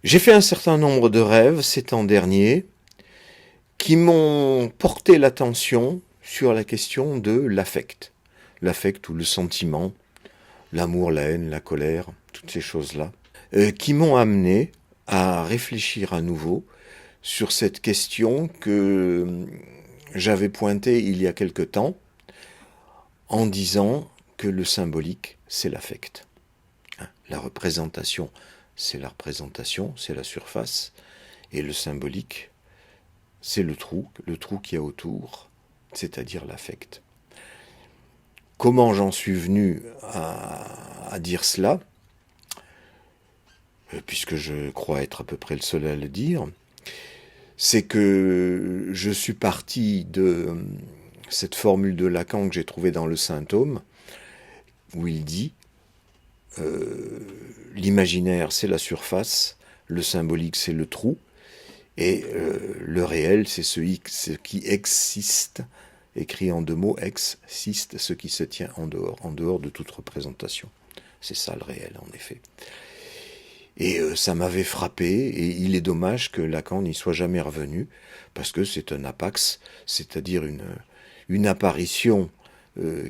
J'ai fait un certain nombre de rêves ces temps derniers qui m'ont porté l'attention sur la question de l'affect. L'affect ou le sentiment, l'amour, la haine, la colère, toutes ces choses-là, qui m'ont amené à réfléchir à nouveau sur cette question que j'avais pointée il y a quelque temps en disant que le symbolique, c'est l'affect. La représentation, c'est la représentation, c'est la surface, et le symbolique, c'est le trou qu'il y a autour, c'est-à-dire l'affect. Comment j'en suis venu à dire cela, puisque je crois être à peu près le seul à le dire, c'est que je suis parti de cette formule de Lacan que j'ai trouvée dans le Symptôme, où il dit l'imaginaire c'est la surface, le symbolique c'est le trou, et le réel c'est ce qui existe, écrit en deux mots, existe, ce qui se tient en dehors de toute représentation. C'est ça le réel en effet. Et ça m'avait frappé, et il est dommage que Lacan n'y soit jamais revenu, parce que c'est un apax, c'est-à-dire une apparition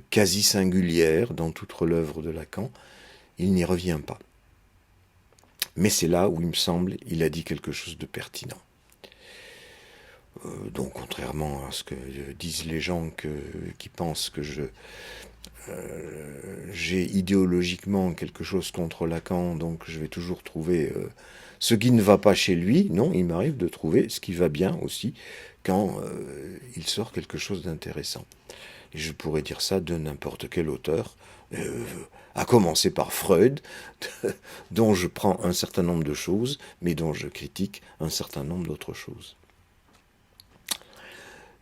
quasi singulière dans toute l'œuvre de Lacan. Il n'y revient pas. Mais c'est là où, il me semble, il a dit quelque chose de pertinent. Donc, contrairement à ce que disent les gens qui pensent que j'ai idéologiquement quelque chose contre Lacan, donc je vais toujours trouver ce qui ne va pas chez lui. Non, il m'arrive de trouver ce qui va bien aussi quand il sort quelque chose d'intéressant. Et je pourrais dire ça de n'importe quel auteur, à commencer par Freud, dont je prends un certain nombre de choses, mais dont je critique un certain nombre d'autres choses.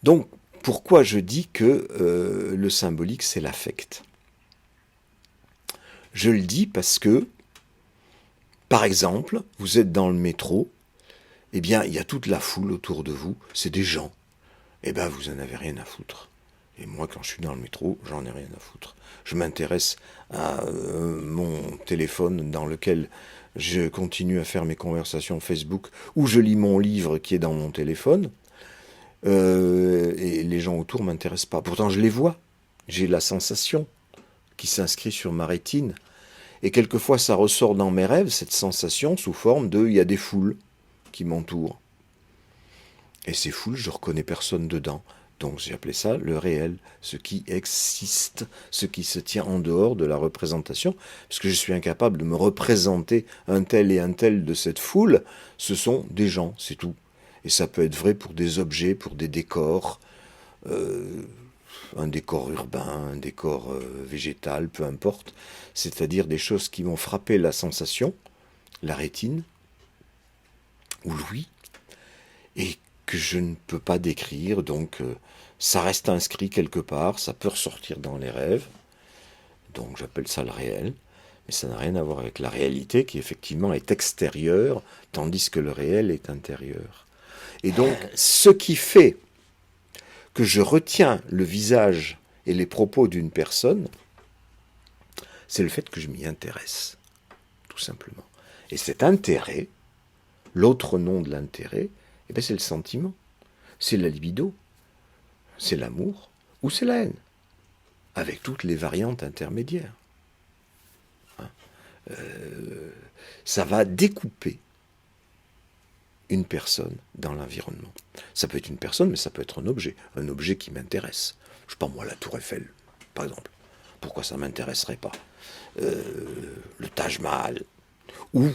Donc, pourquoi je dis que le symbolique, c'est l'affect ? Je le dis parce que, par exemple, vous êtes dans le métro, eh bien, il y a toute la foule autour de vous, c'est des gens. Eh bien, vous en avez rien à foutre. Et moi, quand je suis dans le métro, j'en ai rien à foutre. Je m'intéresse à mon téléphone dans lequel je continue à faire mes conversations Facebook, ou je lis mon livre qui est dans mon téléphone, et les gens autour ne m'intéressent pas. Pourtant, je les vois. J'ai la sensation qui s'inscrit sur ma rétine. Et quelquefois, ça ressort dans mes rêves, cette sensation, sous forme de « il y a des foules qui m'entourent ». Et ces foules, je ne reconnais personne dedans. Donc j'ai appelé ça le réel, ce qui existe, ce qui se tient en dehors de la représentation, puisque je suis incapable de me représenter un tel et un tel de cette foule, ce sont des gens, c'est tout. Et ça peut être vrai pour des objets, pour des décors, un décor urbain, un décor végétal, peu importe, c'est-à-dire des choses qui vont frapper la sensation, la rétine, ou l'ouïe, et que je ne peux pas décrire, donc ça reste inscrit quelque part, ça peut ressortir dans les rêves, donc j'appelle ça le réel, mais ça n'a rien à voir avec la réalité qui effectivement est extérieure, tandis que le réel est intérieur. Et donc ce qui fait que je retiens le visage et les propos d'une personne, c'est le fait que je m'y intéresse, tout simplement. Et cet intérêt, l'autre nom de l'intérêt, eh bien c'est le sentiment, c'est la libido, c'est l'amour ou c'est la haine, avec toutes les variantes intermédiaires. Ça va découper une personne dans l'environnement. Ça peut être une personne, mais ça peut être un objet qui m'intéresse. Je sais pas moi, la Tour Eiffel, par exemple. Pourquoi ça m'intéresserait pas le Taj Mahal, ou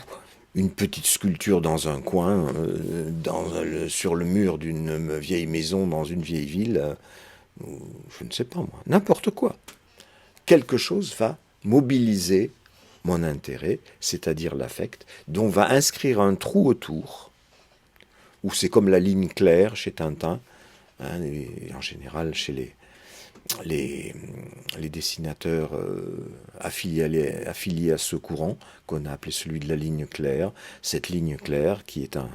une petite sculpture dans un coin, sur le mur d'une vieille maison dans une vieille ville, je ne sais pas moi, n'importe quoi. Quelque chose va mobiliser mon intérêt, c'est-à-dire l'affect, dont va inscrire un trou autour, où c'est comme la ligne claire chez Tintin, hein, et en général chez les dessinateurs affiliés à ce courant, qu'on a appelé celui de la ligne claire, cette ligne claire qui est un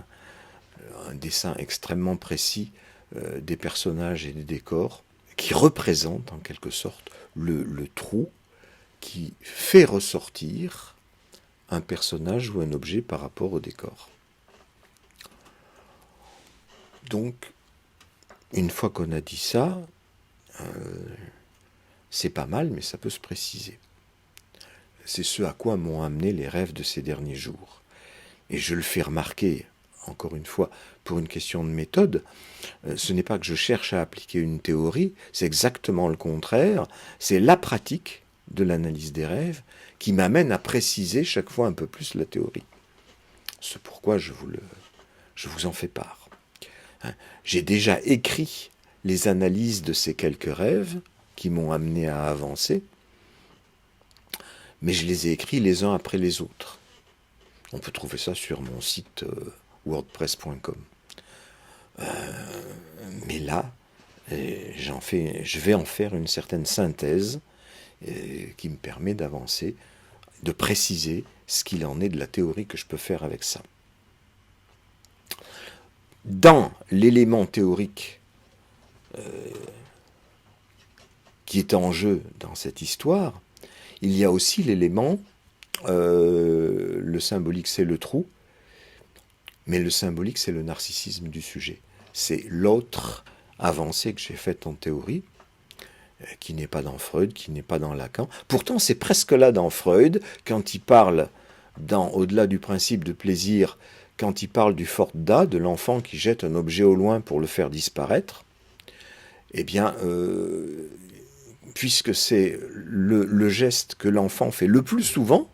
dessin extrêmement précis des personnages et des décors, qui représente en quelque sorte le trou qui fait ressortir un personnage ou un objet par rapport au décor. Donc, une fois qu'on a dit ça, c'est pas mal, mais ça peut se préciser. C'est ce à quoi m'ont amené les rêves de ces derniers jours. Et je le fais remarquer, encore une fois, pour une question de méthode, ce n'est pas que je cherche à appliquer une théorie, c'est exactement le contraire, c'est la pratique de l'analyse des rêves qui m'amène à préciser chaque fois un peu plus la théorie. C'est pourquoi je vous en fais part. J'ai déjà écrit les analyses de ces quelques rêves qui m'ont amené à avancer, mais je les ai écrits les uns après les autres. On peut trouver ça sur mon site wordpress.com. Mais là, je vais en faire une certaine synthèse qui me permet d'avancer, de préciser ce qu'il en est de la théorie que je peux faire avec ça. Dans l'élément théorique qui est en jeu dans cette histoire, il y a aussi l'élément, le symbolique c'est le trou, mais le symbolique c'est le narcissisme du sujet. C'est l'autre avancée que j'ai faite en théorie, qui n'est pas dans Freud, qui n'est pas dans Lacan. Pourtant c'est presque là dans Freud, quand il parle, au-delà du principe de plaisir, quand il parle du Forda, de l'enfant qui jette un objet au loin pour le faire disparaître, eh bien, puisque c'est le geste que l'enfant fait le plus souvent,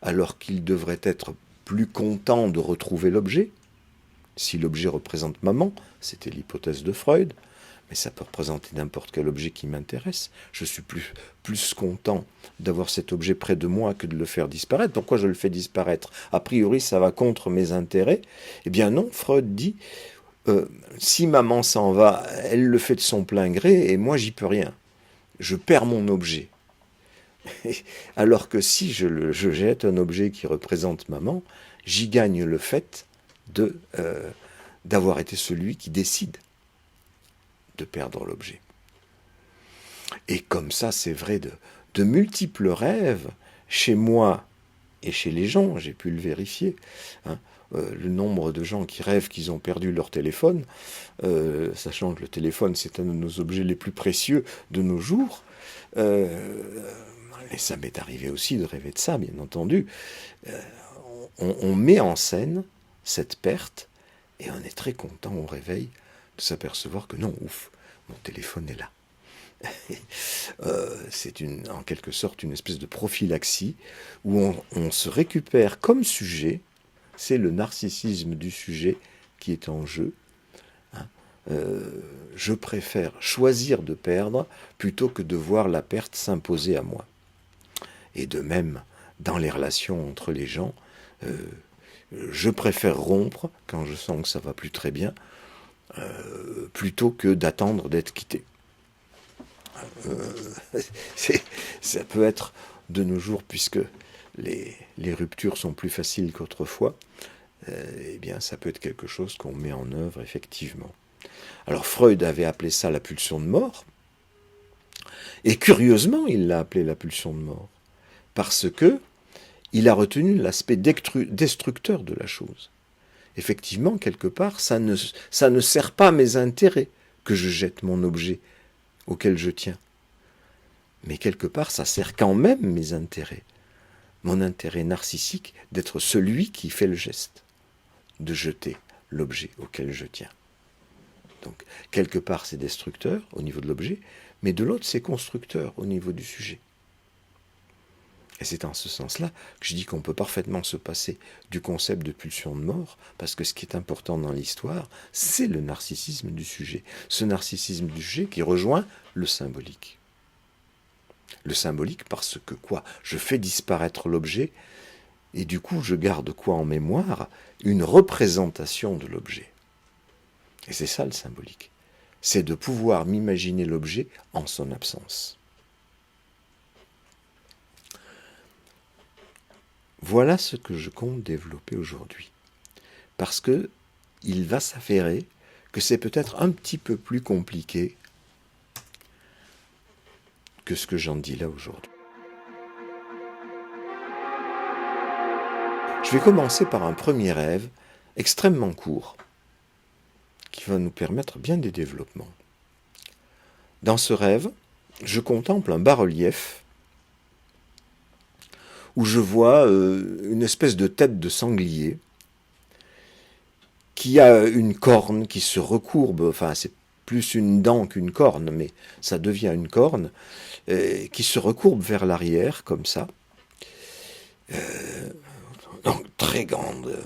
alors qu'il devrait être plus content de retrouver l'objet, si l'objet représente maman, c'était l'hypothèse de Freud, mais ça peut représenter n'importe quel objet qui m'intéresse. Je suis plus content d'avoir cet objet près de moi que de le faire disparaître. Pourquoi je le fais disparaître? A priori, ça va contre mes intérêts. Eh bien non, Freud dit, si maman s'en va, elle le fait de son plein gré, et moi, j'y peux rien. Je perds mon objet. Alors que si je jette un objet qui représente maman, j'y gagne le fait d'avoir été celui qui décide de perdre l'objet. Et comme ça, c'est vrai de multiples rêves, chez moi et chez les gens, j'ai pu le vérifier. Le nombre de gens qui rêvent qu'ils ont perdu leur téléphone, sachant que le téléphone, c'est un de nos objets les plus précieux de nos jours. Et ça m'est arrivé aussi de rêver de ça, bien entendu. On met en scène cette perte, et on est très content au réveil de s'apercevoir que non, ouf, mon téléphone est là. C'est en quelque sorte une espèce de prophylaxie où on se récupère comme sujet, c'est le narcissisme du sujet qui est en jeu. Je préfère choisir de perdre plutôt que de voir la perte s'imposer à moi. Et de même, dans les relations entre les gens, je préfère rompre quand je sens que ça va plus très bien, plutôt que d'attendre d'être quitté. Ça peut être de nos jours, puisque les ruptures sont plus faciles qu'autrefois, eh bien ça peut être quelque chose qu'on met en œuvre effectivement. Alors Freud avait appelé ça la pulsion de mort, et curieusement il l'a appelé la pulsion de mort, parce que il a retenu l'aspect destructeur de la chose. Effectivement, quelque part, ça ne sert pas à mes intérêts que je jette mon objet auquel je tiens. Mais quelque part, ça sert quand même mes intérêts. Mon intérêt narcissique d'être celui qui fait le geste, de jeter l'objet auquel je tiens. Donc, quelque part, c'est destructeur au niveau de l'objet, mais de l'autre, c'est constructeur au niveau du sujet. Et c'est en ce sens-là que je dis qu'on peut parfaitement se passer du concept de pulsion de mort, parce que ce qui est important dans l'histoire, c'est le narcissisme du sujet. Ce narcissisme du sujet qui rejoint le symbolique. Le symbolique parce que quoi? Je fais disparaître l'objet, et du coup je garde quoi en mémoire? Une représentation de l'objet. Et c'est ça le symbolique. C'est de pouvoir m'imaginer l'objet en son absence. Voilà ce que je compte développer aujourd'hui. Parce que il va s'avérer que c'est peut-être un petit peu plus compliqué que ce que j'en dis là aujourd'hui. Je vais commencer par un premier rêve extrêmement court, qui va nous permettre bien des développements. Dans ce rêve, je contemple un bas-relief où je vois une espèce de tête de sanglier qui a une corne qui se recourbe, enfin c'est plus une dent qu'une corne, mais ça devient une corne, qui se recourbe vers l'arrière, comme ça. Donc très grande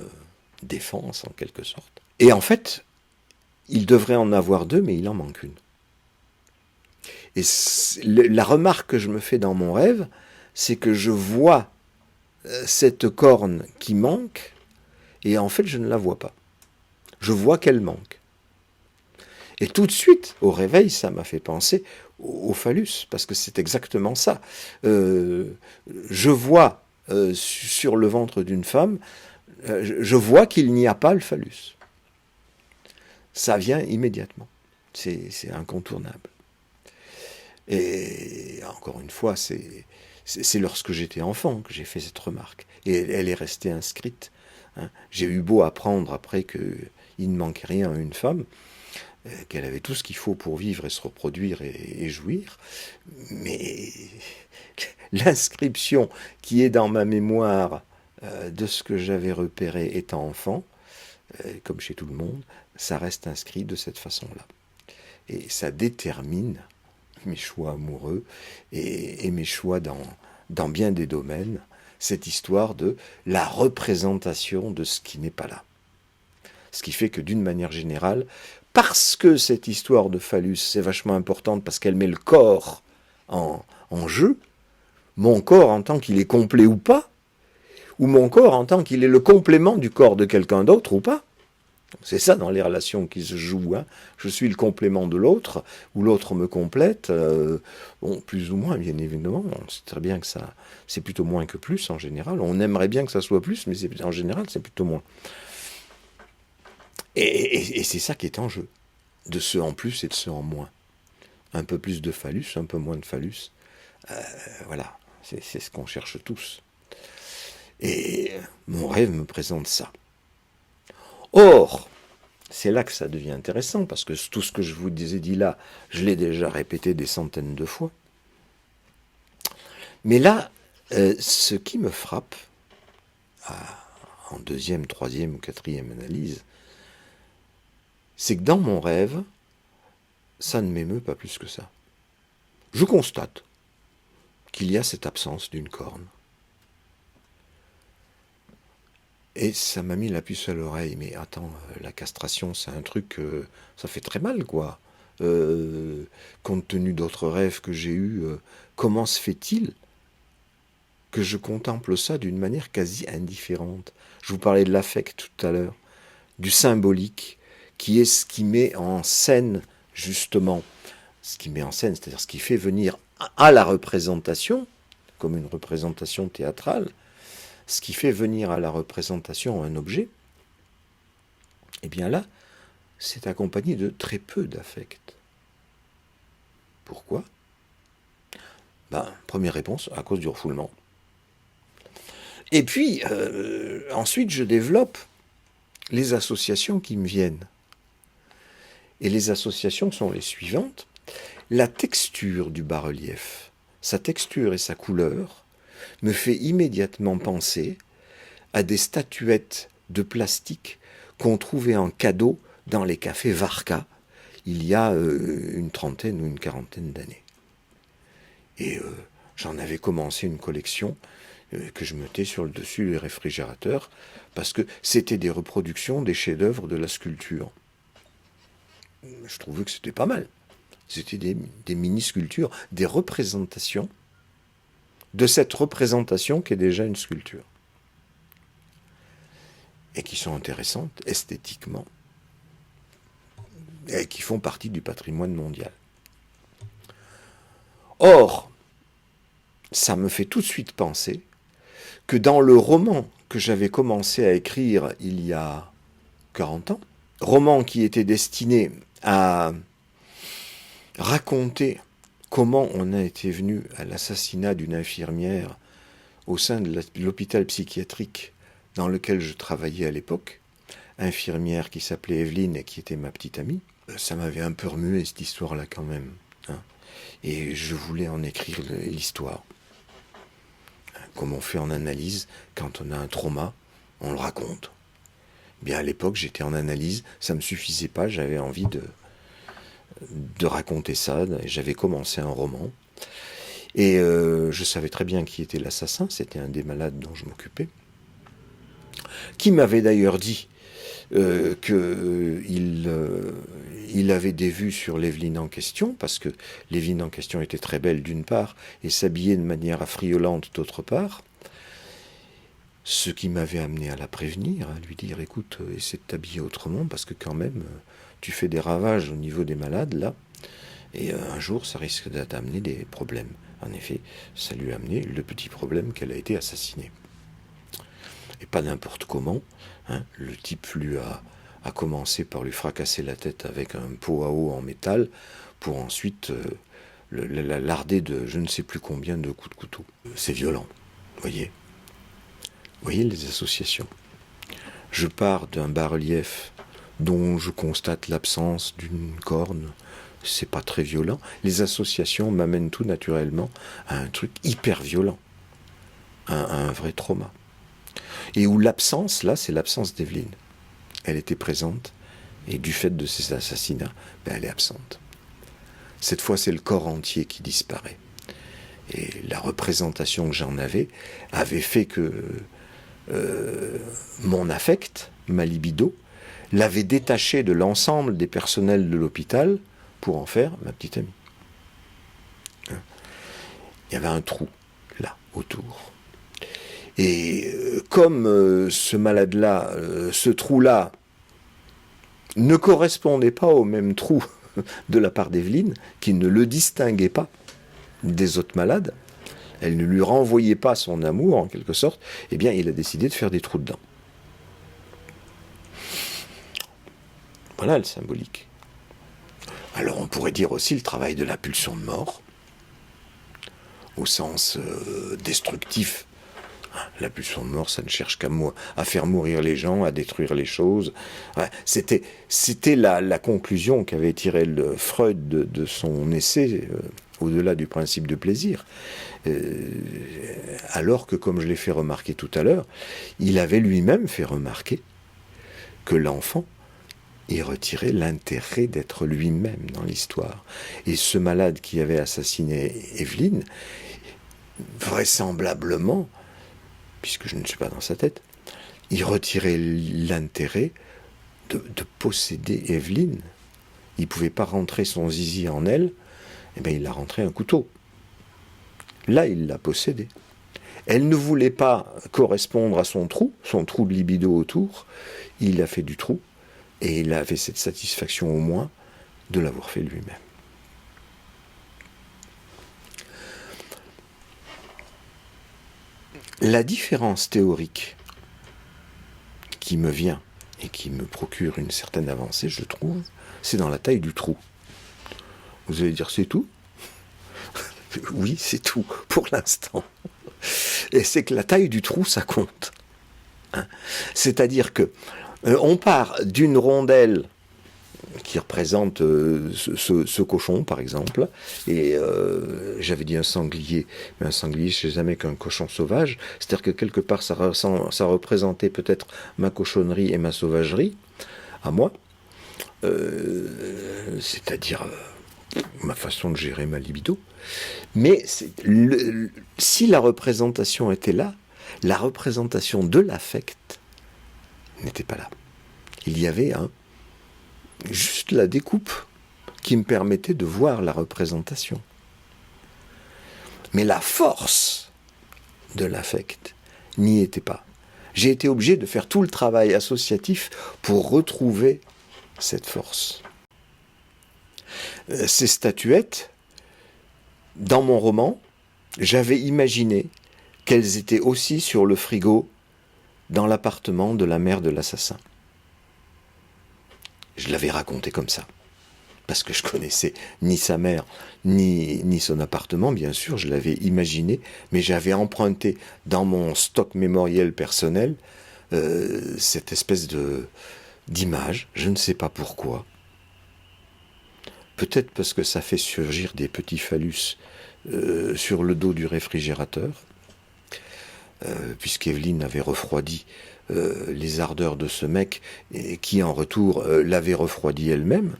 défense, en quelque sorte. Et en fait, il devrait en avoir deux, mais il en manque une. Et la remarque que je me fais dans mon rêve, c'est que je vois cette corne qui manque, et en fait, je ne la vois pas. Je vois qu'elle manque. Et tout de suite, au réveil, ça m'a fait penser au phallus, parce que c'est exactement ça. Je vois sur le ventre d'une femme, je vois qu'il n'y a pas le phallus. Ça vient immédiatement. C'est incontournable. Et encore une fois, c'est lorsque j'étais enfant que j'ai fait cette remarque. Et elle est restée inscrite. Hein. J'ai eu beau apprendre après qu'il ne manquait rien à une femme, qu'elle avait tout ce qu'il faut pour vivre et se reproduire et jouir. Mais l'inscription qui est dans ma mémoire de ce que j'avais repéré étant enfant, comme chez tout le monde, ça reste inscrit de cette façon-là. Et ça détermine mes choix amoureux et mes choix dans bien des domaines, cette histoire de la représentation de ce qui n'est pas là. Ce qui fait que d'une manière générale, parce que cette histoire de phallus c'est vachement importante, parce qu'elle met le corps en jeu, mon corps en tant qu'il est complet ou pas, ou mon corps en tant qu'il est le complément du corps de quelqu'un d'autre ou pas. C'est ça dans les relations qui se jouent. Hein. Je suis le complément de l'autre, ou l'autre me complète. Bon, plus ou moins, bien évidemment. On sait très bien que ça, c'est plutôt moins que plus en général. On aimerait bien que ça soit plus, mais en général, c'est plutôt moins. Et c'est ça qui est en jeu. De ce en plus et de ce en moins. Un peu plus de phallus, un peu moins de phallus. Voilà, c'est ce qu'on cherche tous. Et mon rêve me présente ça. Or, c'est là que ça devient intéressant, parce que tout ce que je vous ai dit là, je l'ai déjà répété des centaines de fois. Mais là, ce qui me frappe, en deuxième, troisième ou quatrième analyse, c'est que dans mon rêve, ça ne m'émeut pas plus que ça. Je constate qu'il y a cette absence d'une corne. Et ça m'a mis la puce à l'oreille. Mais attends, la castration, c'est un truc, ça fait très mal, quoi. Compte tenu d'autres rêves que j'ai eus, comment se fait-il que je contemple ça d'une manière quasi indifférente? Je vous parlais de l'affect tout à l'heure, du symbolique, qui est ce qui met en scène, justement, ce qui met en scène, c'est-à-dire ce qui fait venir à la représentation, comme une représentation théâtrale, ce qui fait venir à la représentation un objet, eh bien là, c'est accompagné de très peu d'affect. Pourquoi? Première réponse, à cause du refoulement. Et puis, ensuite, je développe les associations qui me viennent. Et les associations sont les suivantes. La texture du bas-relief, sa texture et sa couleur, me fait immédiatement penser à des statuettes de plastique qu'on trouvait en cadeau dans les cafés Varka il y a une trentaine ou une quarantaine d'années. Et j'en avais commencé une collection que je mettais sur le dessus des réfrigérateurs parce que c'était des reproductions des chefs-d'œuvre de la sculpture. Je trouvais que c'était pas mal. C'était des mini-sculptures, des représentations de cette représentation qui est déjà une sculpture. Et qui sont intéressantes esthétiquement. Et qui font partie du patrimoine mondial. Or, ça me fait tout de suite penser que dans le roman que j'avais commencé à écrire il y a 40 ans, roman qui était destiné à raconter comment on a été venu à l'assassinat d'une infirmière au sein de l'hôpital psychiatrique dans lequel je travaillais à l'époque, infirmière qui s'appelait Evelyne et qui était ma petite amie. Ça m'avait un peu remué cette histoire-là quand même. Hein. Et je voulais en écrire l'histoire. Comme on fait en analyse, quand on a un trauma, on le raconte. Bien à l'époque, j'étais en analyse, ça ne me suffisait pas, j'avais envie de raconter ça. J'avais commencé un roman. Et je savais très bien qui était l'assassin, c'était un des malades dont je m'occupais, qui m'avait d'ailleurs dit qu'il avait des vues sur l'Evelyne en question, parce que l'Evelyne en question était très belle d'une part, et s'habillait de manière affriolante d'autre part, ce qui m'avait amené à la prévenir, à lui dire, écoute, essaie de t'habiller autrement, parce que quand même, tu fais des ravages au niveau des malades, là, et un jour, ça risque d'amener des problèmes. En effet, ça lui a amené le petit problème qu'elle a été assassinée. Et pas n'importe comment. Hein. Le type lui a commencé par lui fracasser la tête avec un pot à eau en métal pour ensuite la larder de je ne sais plus combien de coups de couteau. C'est violent, voyez. Vous voyez les associations. Je pars d'un bas-relief dont je constate l'absence d'une corne. C'est pas très violent. Les associations m'amènent tout naturellement à un truc hyper violent, à un vrai trauma. Et où l'absence, là, c'est l'absence d'Evelyne. Elle était présente, et du fait de ces assassinats, elle est absente. Cette fois, c'est le corps entier qui disparaît. Et la représentation que j'en avait fait que mon affect, ma libido, l'avait détaché de l'ensemble des personnels de l'hôpital pour en faire ma petite amie. Il y avait un trou, là, autour. Et comme ce malade-là, ce trou-là, ne correspondait pas au même trou de la part d'Evelyne, qui ne le distinguait pas des autres malades, elle ne lui renvoyait pas son amour, en quelque sorte, eh bien, il a décidé de faire des trous dedans. Voilà le symbolique. Alors on pourrait dire aussi le travail de la pulsion de mort, au sens destructif. La pulsion de mort, ça ne cherche à faire mourir les gens, à détruire les choses. Ouais, c'était la conclusion qu'avait tirée Freud de son essai, au-delà du principe de plaisir. Alors que, comme je l'ai fait remarquer tout à l'heure, il avait lui-même fait remarquer que l'enfant y retirait l'intérêt d'être lui-même dans l'histoire. Et ce malade qui avait assassiné Evelyne, vraisemblablement, puisque je ne suis pas dans sa tête, il retirait l'intérêt de posséder Evelyne. Il ne pouvait pas rentrer son zizi en elle, et bien il a rentré un couteau. Là, il l'a possédée. Elle ne voulait pas correspondre à son trou de libido autour, il a fait du trou, et il avait cette satisfaction au moins de l'avoir fait lui-même. La différence théorique qui me vient et qui me procure une certaine avancée, je trouve, c'est dans la taille du trou. Vous allez dire, c'est tout ? Oui, c'est tout, pour l'instant. Et c'est que la taille du trou, ça compte. Hein ? C'est-à-dire que on part d'une rondelle qui représente ce cochon, par exemple, et j'avais dit un sanglier, mais un sanglier, je ne sais jamais qu'un cochon sauvage, c'est-à-dire que quelque part, ça représentait peut-être ma cochonnerie et ma sauvagerie, à moi, c'est-à-dire ma façon de gérer ma libido, mais si la représentation était là, la représentation de l'affect n'était pas là. Il y avait juste la découpe qui me permettait de voir la représentation. Mais la force de l'affect n'y était pas. J'ai été obligé de faire tout le travail associatif pour retrouver cette force. Ces statuettes, dans mon roman, j'avais imaginé qu'elles étaient aussi sur le frigo dans l'appartement de la mère de l'assassin. Je l'avais raconté comme ça, parce que je connaissais ni sa mère, ni son appartement, bien sûr, je l'avais imaginé, mais j'avais emprunté dans mon stock mémoriel personnel cette espèce d'images, je ne sais pas pourquoi. Peut-être parce que ça fait surgir des petits phallus sur le dos du réfrigérateur, puisqu'Evelyne avait refroidi les ardeurs de ce mec, et qui en retour l'avait refroidi elle-même.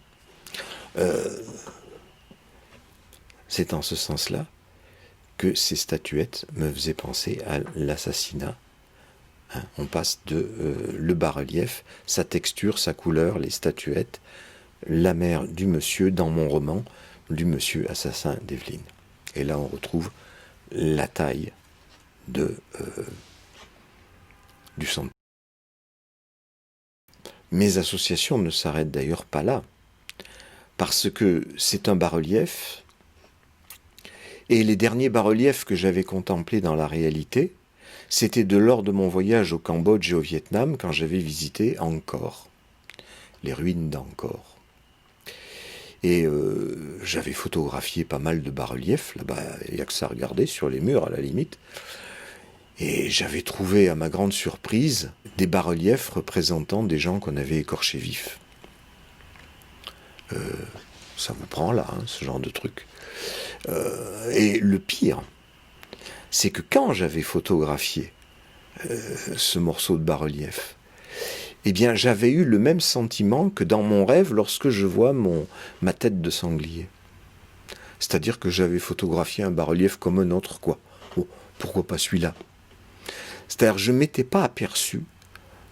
C'est en ce sens-là que ces statuettes me faisaient penser à l'assassinat. On passe de le bas-relief, sa texture, sa couleur, les statuettes, la mère du monsieur dans mon roman, du monsieur assassin d'Evelyne. Et là on retrouve la taille du sang. Mes associations ne s'arrêtent d'ailleurs pas là, parce que c'est un bas-relief, et les derniers bas-reliefs que j'avais contemplés dans la réalité, c'était de lors de mon voyage au Cambodge et au Vietnam, quand j'avais visité Angkor, les ruines d'Angkor. Et j'avais photographié pas mal de bas-reliefs, là-bas, il n'y a que ça à regarder, sur les murs à la limite. Et j'avais trouvé, à ma grande surprise, des bas-reliefs représentant des gens qu'on avait écorchés vifs. Ça vous prend là, hein, ce genre de truc. Et le pire, c'est que quand j'avais photographié ce morceau de bas-relief, eh bien j'avais eu le même sentiment que dans mon rêve lorsque je vois ma tête de sanglier. C'est-à-dire que j'avais photographié un bas-relief comme un autre, quoi. Oh, pourquoi pas celui-là? C'est-à-dire que je ne m'étais pas aperçu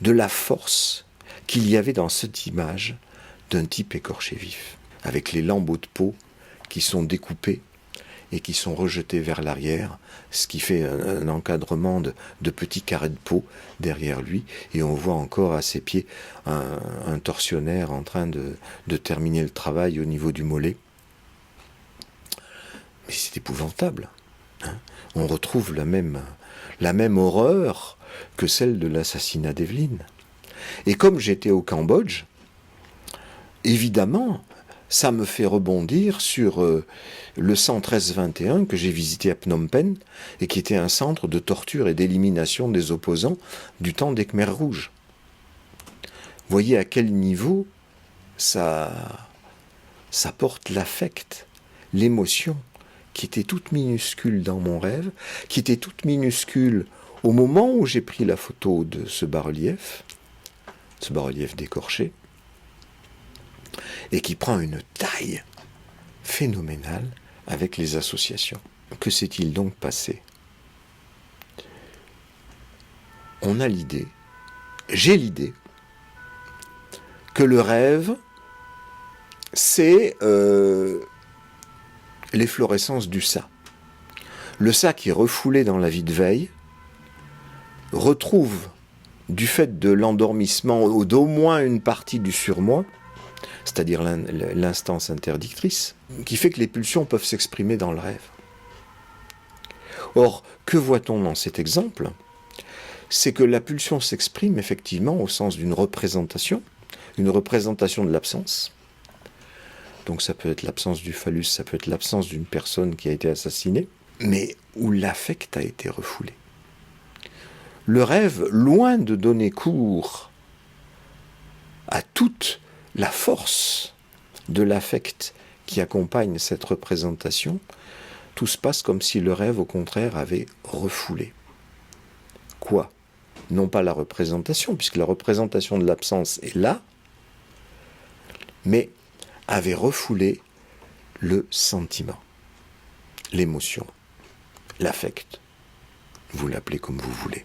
de la force qu'il y avait dans cette image d'un type écorché vif, avec les lambeaux de peau qui sont découpés et qui sont rejetés vers l'arrière, ce qui fait un encadrement de petits carrés de peau derrière lui, et on voit encore à ses pieds un tortionnaire en train de terminer le travail au niveau du mollet. Mais c'est épouvantable, hein. On retrouve la même horreur que celle de l'assassinat d'Evelyne. Et comme j'étais au Cambodge, évidemment, ça me fait rebondir sur le 113-21 que j'ai visité à Phnom Penh et qui était un centre de torture et d'élimination des opposants du temps des Khmers rouges. Voyez à quel niveau ça porte l'affect, l'émotion, qui était toute minuscule dans mon rêve, qui était toute minuscule au moment où j'ai pris la photo de ce bas-relief décorché, et qui prend une taille phénoménale avec les associations. Que s'est-il donc passé? On a l'idée, j'ai l'idée, que le rêve, c'est l'efflorescence du ça. Le ça qui est refoulé dans la vie de veille retrouve, du fait de l'endormissement d'au moins une partie du surmoi, c'est-à-dire l'instance interdictrice, qui fait que les pulsions peuvent s'exprimer dans le rêve. Or, que voit-on dans cet exemple? C'est que la pulsion s'exprime effectivement au sens d'une représentation, une représentation de l'absence. Donc ça peut être l'absence du phallus, ça peut être l'absence d'une personne qui a été assassinée, mais où l'affect a été refoulé. Le rêve, loin de donner cours à toute la force de l'affect qui accompagne cette représentation, tout se passe comme si le rêve, au contraire, avait refoulé. Quoi? Non pas la représentation, puisque la représentation de l'absence est là, mais avait refoulé le sentiment, l'émotion, l'affect. Vous l'appelez comme vous voulez.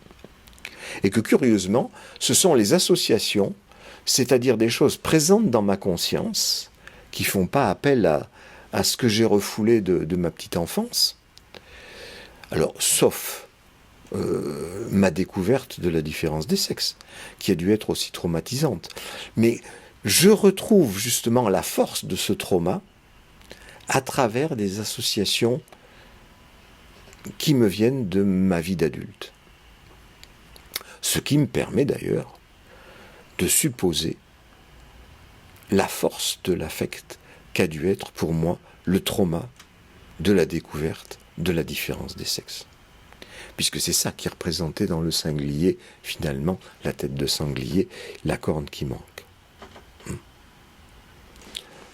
Et que curieusement, ce sont les associations, c'est-à-dire des choses présentes dans ma conscience, qui font pas appel à ce que j'ai refoulé de ma petite enfance. Alors, sauf ma découverte de la différence des sexes, qui a dû être aussi traumatisante. Mais je retrouve justement la force de ce trauma à travers des associations qui me viennent de ma vie d'adulte. Ce qui me permet d'ailleurs de supposer la force de l'affect qu'a dû être pour moi le trauma de la découverte de la différence des sexes. Puisque c'est ça qui est représenté dans le sanglier, finalement, la tête de sanglier, la corne qui manque.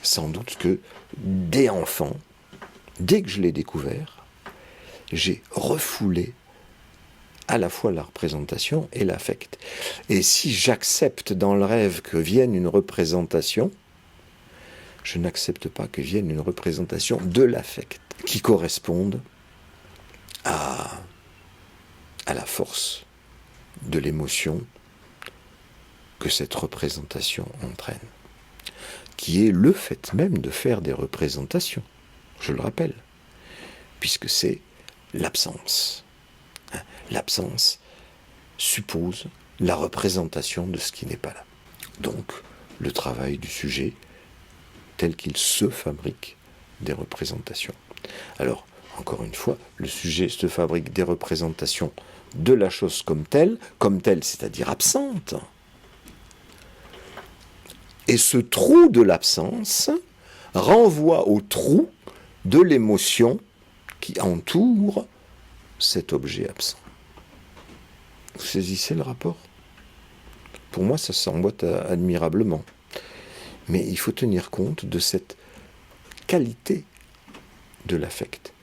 sans doute que dès enfant, dès que je l'ai découvert, j'ai refoulé à la fois la représentation et l'affect. Et si j'accepte dans le rêve que vienne une représentation, je n'accepte pas que vienne une représentation de l'affect qui corresponde à la force de l'émotion que cette représentation entraîne, qui est le fait même de faire des représentations, je le rappelle, puisque c'est l'absence. L'absence suppose la représentation de ce qui n'est pas là. Donc, le travail du sujet tel qu'il se fabrique des représentations. Alors, encore une fois, le sujet se fabrique des représentations de la chose comme telle, c'est-à-dire absente. Et ce trou de l'absence renvoie au trou de l'émotion qui entoure cet objet absent. Vous saisissez le rapport ? Pour moi, ça s'emboîte admirablement. Mais il faut tenir compte de cette qualité de l'affect.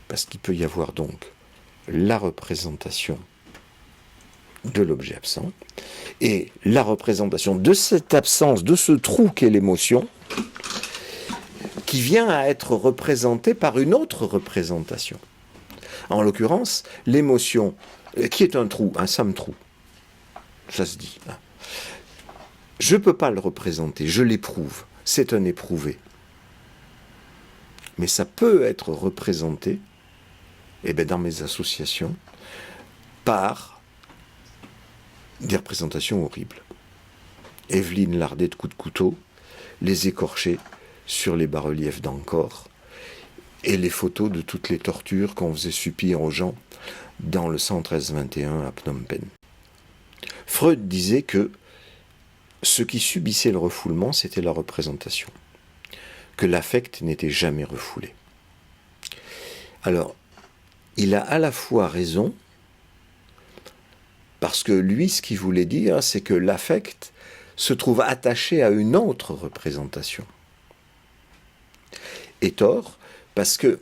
Parce qu'il peut y avoir donc la représentation de l'objet absent et la représentation de cette absence, de ce trou qu'est l'émotion, qui vient à être représentée par une autre représentation. En l'occurrence, l'émotion, qui est un trou, un same-trou, ça se dit. Je ne peux pas le représenter, je l'éprouve, c'est un éprouvé. Mais ça peut être représenté, dans mes associations, par des représentations horribles. Evelyne Lardet de coups de couteau, les écorchés sur les bas-reliefs d'Angkor, et les photos de toutes les tortures qu'on faisait subir aux gens dans le 113-21 à Phnom Penh. Freud disait que ce qui subissait le refoulement, c'était la représentation, que l'affect n'était jamais refoulé. Alors, il a à la fois raison, parce que lui, ce qu'il voulait dire, c'est que l'affect se trouve attaché à une autre représentation. Et tort, parce que,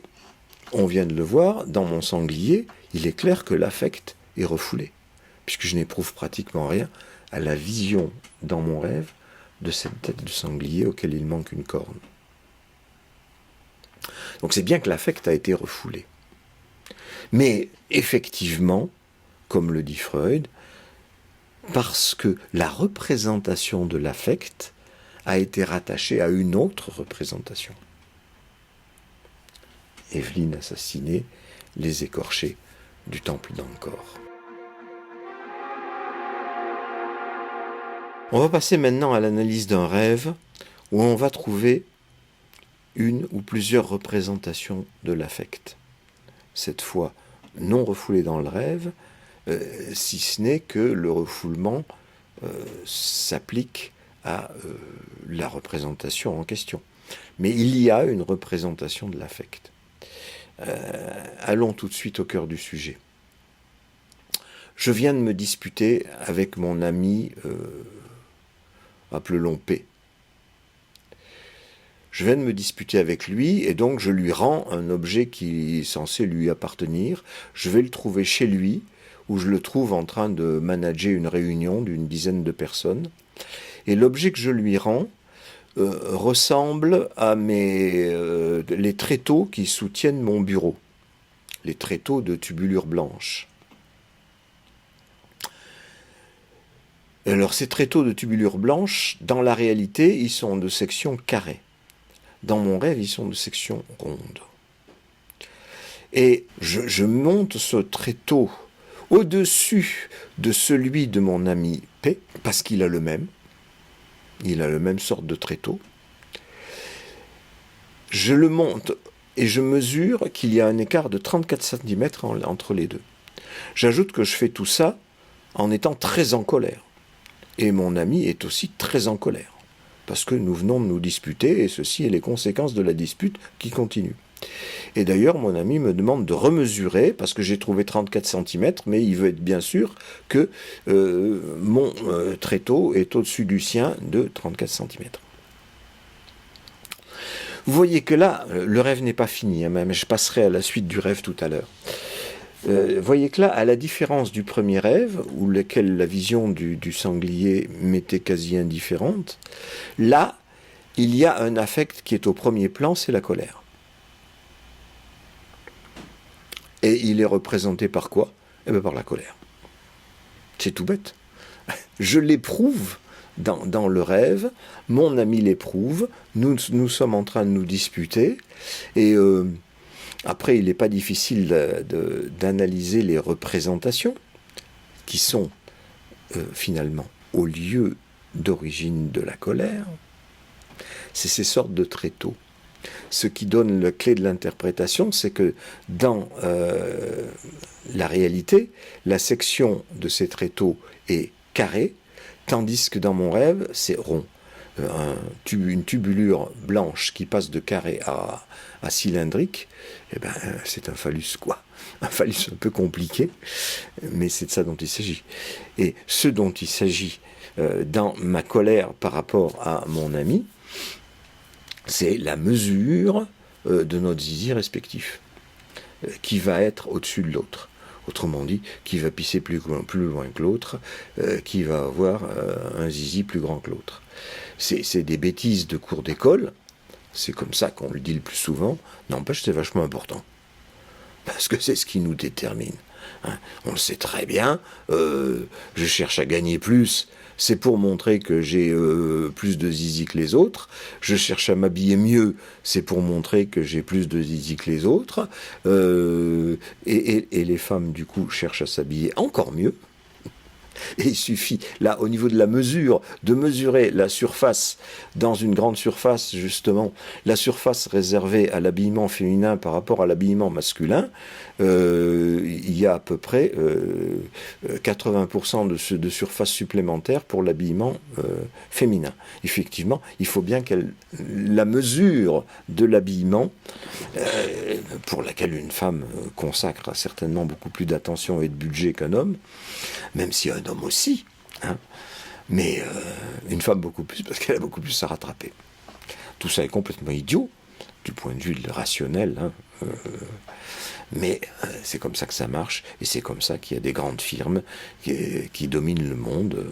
on vient de le voir, dans mon sanglier, il est clair que l'affect est refoulé, puisque je n'éprouve pratiquement rien à la vision dans mon rêve de cette tête de sanglier auquel il manque une corne. Donc c'est bien que l'affect a été refoulé. Mais effectivement, comme le dit Freud, parce que la représentation de l'affect a été rattachée à une autre représentation. Evelyne assassinée, les écorchés du temple d'Angkor. On va passer maintenant à l'analyse d'un rêve où on va trouver une ou plusieurs représentations de l'affect. Cette fois, non refoulées dans le rêve, si ce n'est que le refoulement s'applique à la représentation en question. Mais il y a une représentation de l'affect. Allons tout de suite au cœur du sujet. Je viens de me disputer avec mon ami, appelons P. Je viens de me disputer avec lui et donc je lui rends un objet qui est censé lui appartenir. Je vais le trouver chez lui, où je le trouve en train de manager une réunion d'une dizaine de personnes. Et l'objet que je lui rends ressemble à les tréteaux qui soutiennent mon bureau, les tréteaux de tubulure blanche. Alors ces tréteaux de tubulure blanche, dans la réalité, ils sont de section carrée. Dans mon rêve, ils sont de section ronde. Et je monte ce tréteau au-dessus de celui de mon ami P, parce qu'il a le même. Il a le même sorte de tréteau. Je le monte et je mesure qu'il y a un écart de 34 cm entre les deux. J'ajoute que je fais tout ça en étant très en colère. Et mon ami est aussi très en colère, parce que nous venons de nous disputer, et ceci est les conséquences de la dispute qui continue. Et d'ailleurs, mon ami me demande de remesurer, parce que j'ai trouvé 34 cm, mais il veut être bien sûr que mon tréteau est au-dessus du sien de 34 cm. Vous voyez que là, le rêve n'est pas fini, hein, mais je passerai à la suite du rêve tout à l'heure. Voyez que là, à la différence du premier rêve, où lequel la vision du sanglier m'était quasi indifférente, là, il y a un affect qui est au premier plan, c'est la colère. Et il est représenté par quoi? Eh bien par la colère. C'est tout bête. Je l'éprouve dans le rêve, mon ami l'éprouve, nous sommes en train de nous disputer, et après il n'est pas difficile d'analyser les représentations qui sont finalement au lieu d'origine de la colère. C'est ces sortes de tréteaux. Ce qui donne la clé de l'interprétation, c'est que dans la réalité, la section de ces tréteaux est carrée, tandis que dans mon rêve, c'est rond. Une tubulure blanche qui passe de carré à cylindrique, eh ben, c'est un phallus, quoi. Un phallus un peu compliqué, mais c'est de ça dont il s'agit. Et ce dont il s'agit dans ma colère par rapport à mon ami, c'est la mesure de notre zizi respectif, qui va être au-dessus de l'autre. Autrement dit, qui va pisser plus loin que l'autre, qui va avoir un zizi plus grand que l'autre. C'est des bêtises de cours d'école, c'est comme ça qu'on le dit le plus souvent, n'empêche c'est vachement important. Parce que c'est ce qui nous détermine. Hein. On le sait très bien, je cherche à gagner plus, c'est pour montrer que j'ai plus de zizi que les autres. Je cherche à m'habiller mieux, c'est pour montrer que j'ai plus de zizi que les autres. Et les femmes, du coup, cherchent à s'habiller encore mieux. Et il suffit, là, au niveau de la mesure, de mesurer la surface, dans une grande surface, justement, la surface réservée à l'habillement féminin par rapport à l'habillement masculin, il y a à peu près 80% de surface supplémentaire pour l'habillement féminin. Effectivement, il faut bien que la mesure de l'habillement, pour laquelle une femme consacre certainement beaucoup plus d'attention et de budget qu'un homme, même si un homme aussi, hein, mais une femme beaucoup plus, parce qu'elle a beaucoup plus à rattraper. Tout ça est complètement idiot, du point de vue rationnel, hein, mais c'est comme ça que ça marche, et c'est comme ça qu'il y a des grandes firmes qui dominent le monde,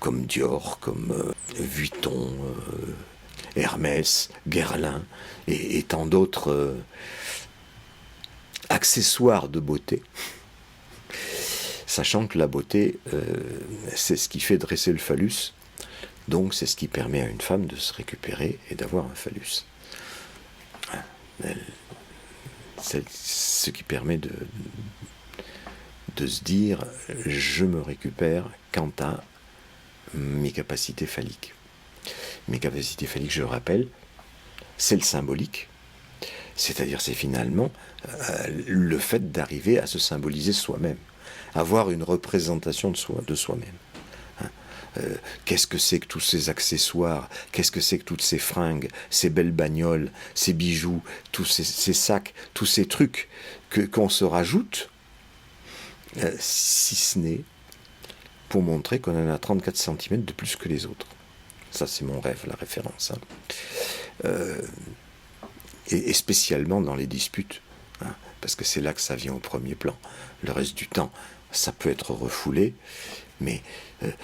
comme Dior, comme Vuitton, Hermès, Guerlain, et tant d'autres accessoires de beauté. Sachant que la beauté, c'est ce qui fait dresser le phallus, donc c'est ce qui permet à une femme de se récupérer et d'avoir un phallus. C'est ce qui permet de se dire « je me récupère quant à mes capacités phalliques ». Mes capacités phalliques, je le rappelle, c'est le symbolique, c'est-à-dire c'est finalement le fait d'arriver à se symboliser soi-même, avoir une représentation de soi-même. Qu'est-ce que c'est que tous ces accessoires, qu'est-ce que c'est que toutes ces fringues, ces belles bagnoles, ces bijoux, tous ces sacs, tous ces trucs qu'on se rajoute, si ce n'est pour montrer qu'on en a 34 cm de plus que les autres. Ça, c'est mon rêve, la référence. Hein. Et spécialement dans les disputes, hein, parce que c'est là que ça vient au premier plan. Le reste du temps, ça peut être refoulé, mais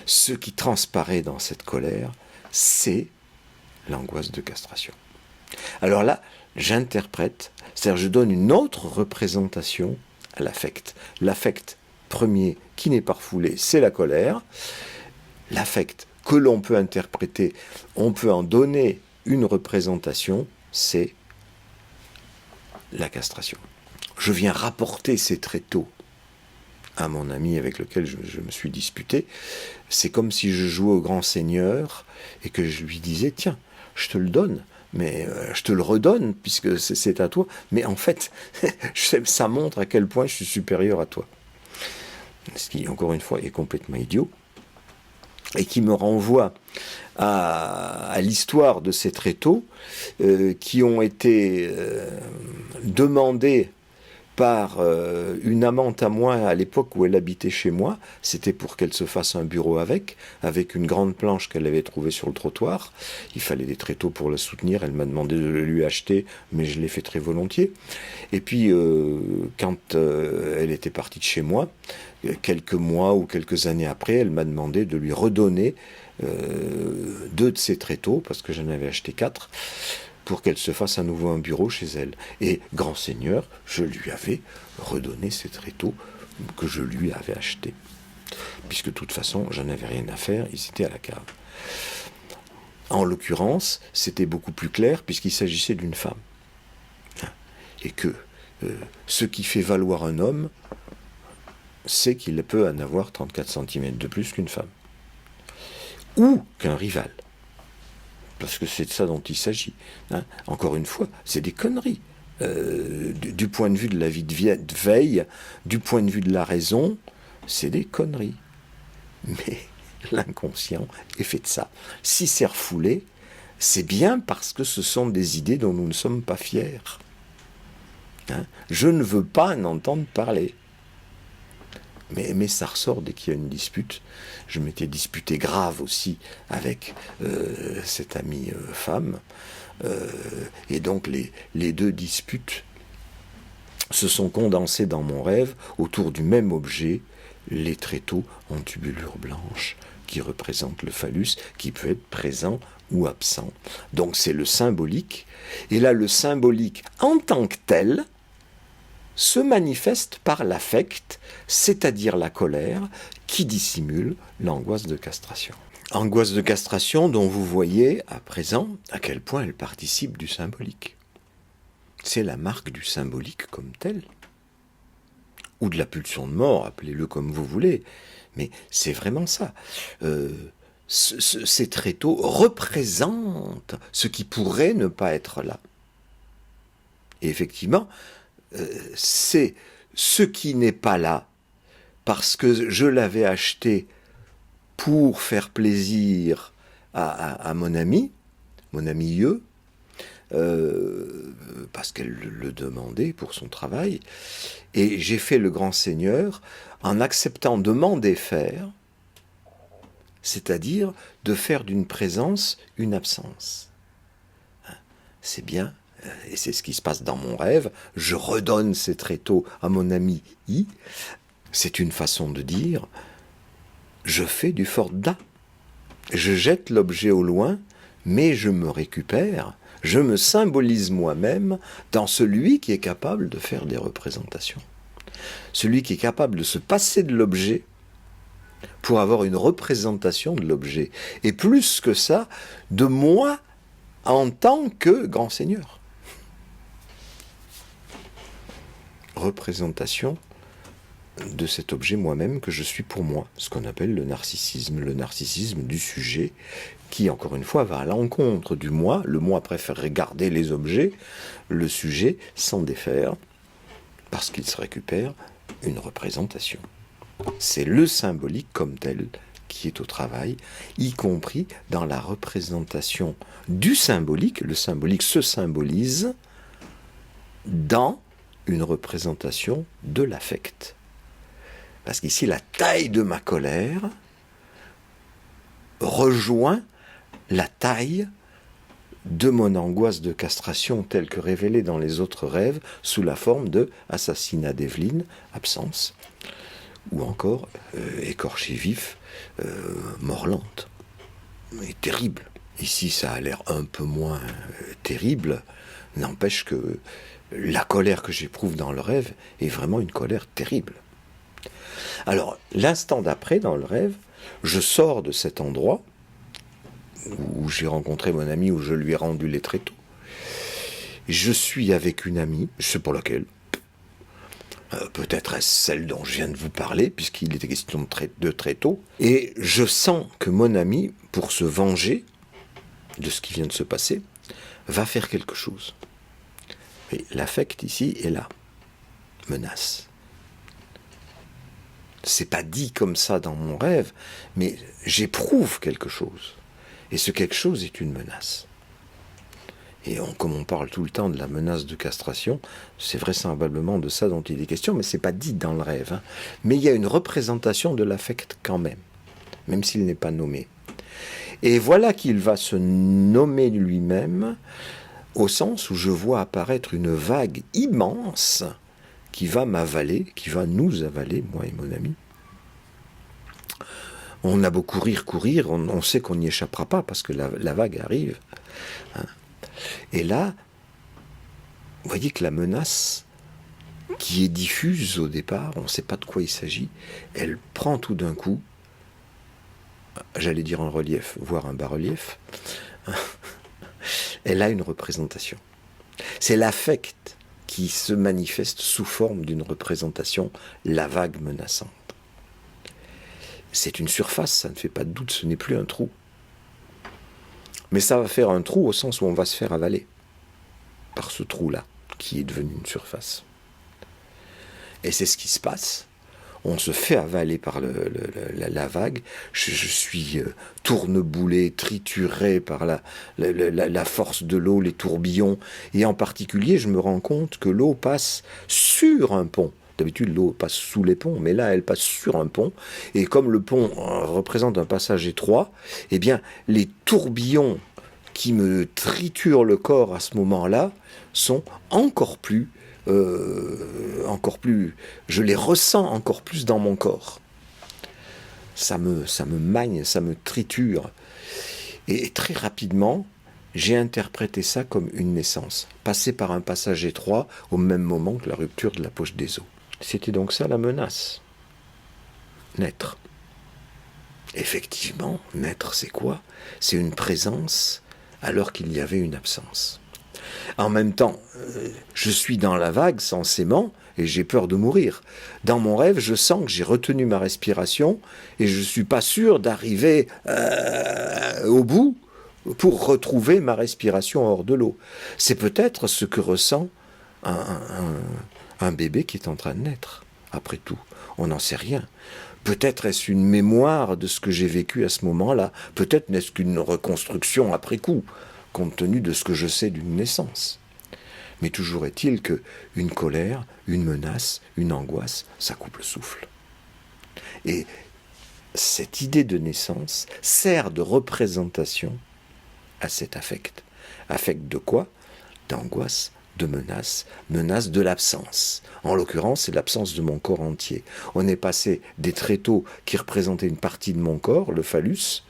ce qui transparaît dans cette colère, c'est l'angoisse de castration. Alors là, j'interprète, c'est-à-dire je donne une autre représentation à l'affect. L'affect premier qui n'est pas refoulé, c'est la colère. L'affect que l'on peut interpréter, on peut en donner une représentation, c'est la castration. Je viens rapporter ces tréteaux à mon ami avec lequel je me suis disputé. C'est comme si je jouais au grand seigneur et que je lui disais « Tiens, je te le donne, mais je te le redonne puisque c'est à toi. Mais en fait, ça montre à quel point je suis supérieur à toi. » Ce qui, encore une fois, est complètement idiot et qui me renvoie à l'histoire de ces tréteaux qui ont été demandés par une amante à moi à l'époque où elle habitait chez moi. C'était pour qu'elle se fasse un bureau avec une grande planche qu'elle avait trouvée sur le trottoir. Il fallait des tréteaux pour la soutenir. Elle m'a demandé de le lui acheter, mais je l'ai fait très volontiers. Et puis, quand elle était partie de chez moi, quelques mois ou quelques années après, elle m'a demandé de lui redonner 2 de ses tréteaux, parce que j'en avais acheté 4, pour qu'elle se fasse à nouveau un bureau chez elle. Et, grand seigneur, je lui avais redonné ces tréteaux que je lui avais achetés. Puisque de toute façon, j'en avais rien à faire, ils étaient à la cave. En l'occurrence, c'était beaucoup plus clair, puisqu'il s'agissait d'une femme. Et que ce qui fait valoir un homme, c'est qu'il peut en avoir 34 cm de plus qu'une femme. Ou qu'un rival. Parce que c'est de ça dont il s'agit. Encore une fois, c'est des conneries. Du point de vue de la vie de veille, du point de vue de la raison, c'est des conneries. Mais l'inconscient est fait de ça. Si c'est refoulé, c'est bien parce que ce sont des idées dont nous ne sommes pas fiers. Je ne veux pas en entendre parler. Mais ça ressort dès qu'il y a une dispute. Je m'étais disputé grave aussi avec cette amie femme. Et donc les 2 disputes se sont condensées dans mon rêve autour du même objet, les tréteaux en tubulure blanche qui représentent le phallus, qui peut être présent ou absent. Donc c'est le symbolique. Et là, le symbolique en tant que tel se manifeste par l'affect, c'est-à-dire la colère, qui dissimule l'angoisse de castration. Angoisse de castration dont vous voyez à présent à quel point elle participe du symbolique. C'est la marque du symbolique comme tel, ou de la pulsion de mort, appelez-le comme vous voulez, mais c'est vraiment ça. Ces tréteaux représentent ce qui pourrait ne pas être là. Et effectivement, c'est ce qui n'est pas là, parce que je l'avais acheté pour faire plaisir à mon ami parce qu'elle le demandait pour son travail, et j'ai fait le grand seigneur en acceptant de m'en défaire, c'est-à-dire de faire d'une présence une absence. C'est bien. Et c'est ce qui se passe dans mon rêve. Je redonne ces tréteaux à mon ami I. C'est une façon de dire, je fais du Forda. Je jette l'objet au loin, mais je me récupère. Je me symbolise moi-même dans celui qui est capable de faire des représentations. Celui qui est capable de se passer de l'objet pour avoir une représentation de l'objet. Et plus que ça, de moi en tant que grand seigneur. Représentation de cet objet moi-même que je suis pour moi, ce qu'on appelle le narcissisme du sujet, qui encore une fois va à l'encontre du moi. Le moi préfère regarder les objets, le sujet s'en défaire, parce qu'il se récupère une représentation. C'est le symbolique comme tel qui est au travail, y compris dans la représentation du symbolique. Le symbolique se symbolise dans une représentation de l'affect. Parce qu'ici, la taille de ma colère rejoint la taille de mon angoisse de castration telle que révélée dans les autres rêves sous la forme de assassinat d'Evelyne, absence, ou encore écorché vif, mort lente. Mais terrible. Ici, ça a l'air un peu moins terrible, n'empêche que la colère que j'éprouve dans le rêve est vraiment une colère terrible. Alors, l'instant d'après, dans le rêve, je sors de cet endroit où j'ai rencontré mon ami, où je lui ai rendu les tréteaux. Je suis avec une amie, je sais pas laquelle, peut-être est-ce celle dont je viens de vous parler, puisqu'il était question de tréteaux, et je sens que mon ami, pour se venger de ce qui vient de se passer, va faire quelque chose. Et l'affect ici est là, menace. C'est pas dit comme ça dans mon rêve, mais j'éprouve quelque chose. Et ce quelque chose est une menace. Et comme on parle tout le temps de la menace de castration, c'est vraisemblablement de ça dont il est question, mais ce n'est pas dit dans le rêve. Mais il y a une représentation de l'affect quand même s'il n'est pas nommé. Et voilà qu'il va se nommer lui-même, au sens où je vois apparaître une vague immense qui va m'avaler, qui va nous avaler, moi et mon ami. On a beau courir, on sait qu'on n'y échappera pas parce que la vague arrive. Et là, vous voyez que la menace qui est diffuse au départ, on ne sait pas de quoi il s'agit, elle prend tout d'un coup, j'allais dire un relief, voire un bas-relief, elle a une représentation. C'est l'affect qui se manifeste sous forme d'une représentation, la vague menaçante. C'est une surface, ça ne fait pas de doute, ce n'est plus un trou. Mais ça va faire un trou au sens où on va se faire avaler par ce trou-là, qui est devenu une surface. Et c'est ce qui se passe. On se fait avaler par la vague. Je suis tourneboulé, trituré par la force de l'eau, les tourbillons. Et en particulier, je me rends compte que l'eau passe sur un pont. D'habitude, l'eau passe sous les ponts, mais là, elle passe sur un pont. Et comme le pont représente un passage étroit, eh bien, les tourbillons qui me triturent le corps à ce moment-là sont encore plus, je les ressens encore plus dans mon corps. Ça me magne, ça me triture. Et très rapidement, j'ai interprété ça comme une naissance, passer par un passage étroit au même moment que la rupture de la poche des os. C'était donc ça la menace. Naître. Effectivement, naître, c'est quoi? C'est une présence alors qu'il y avait une absence. En même temps, je suis dans la vague censément et j'ai peur de mourir. Dans mon rêve, je sens que j'ai retenu ma respiration et je ne suis pas sûr d'arriver au bout pour retrouver ma respiration hors de l'eau. C'est peut-être ce que ressent un bébé qui est en train de naître. Après tout, on n'en sait rien. Peut-être est-ce une mémoire de ce que j'ai vécu à ce moment-là. Peut-être n'est-ce qu'une reconstruction après coup, compte tenu de ce que je sais d'une naissance. Mais toujours est-il que une colère, une menace, une angoisse, ça coupe le souffle. Et cette idée de naissance sert de représentation à cet affect. Affect de quoi? D'angoisse, de menace, menace de l'absence. En l'occurrence, c'est l'absence de mon corps entier. On est passé des tréteaux qui représentaient une partie de mon corps, le phallus,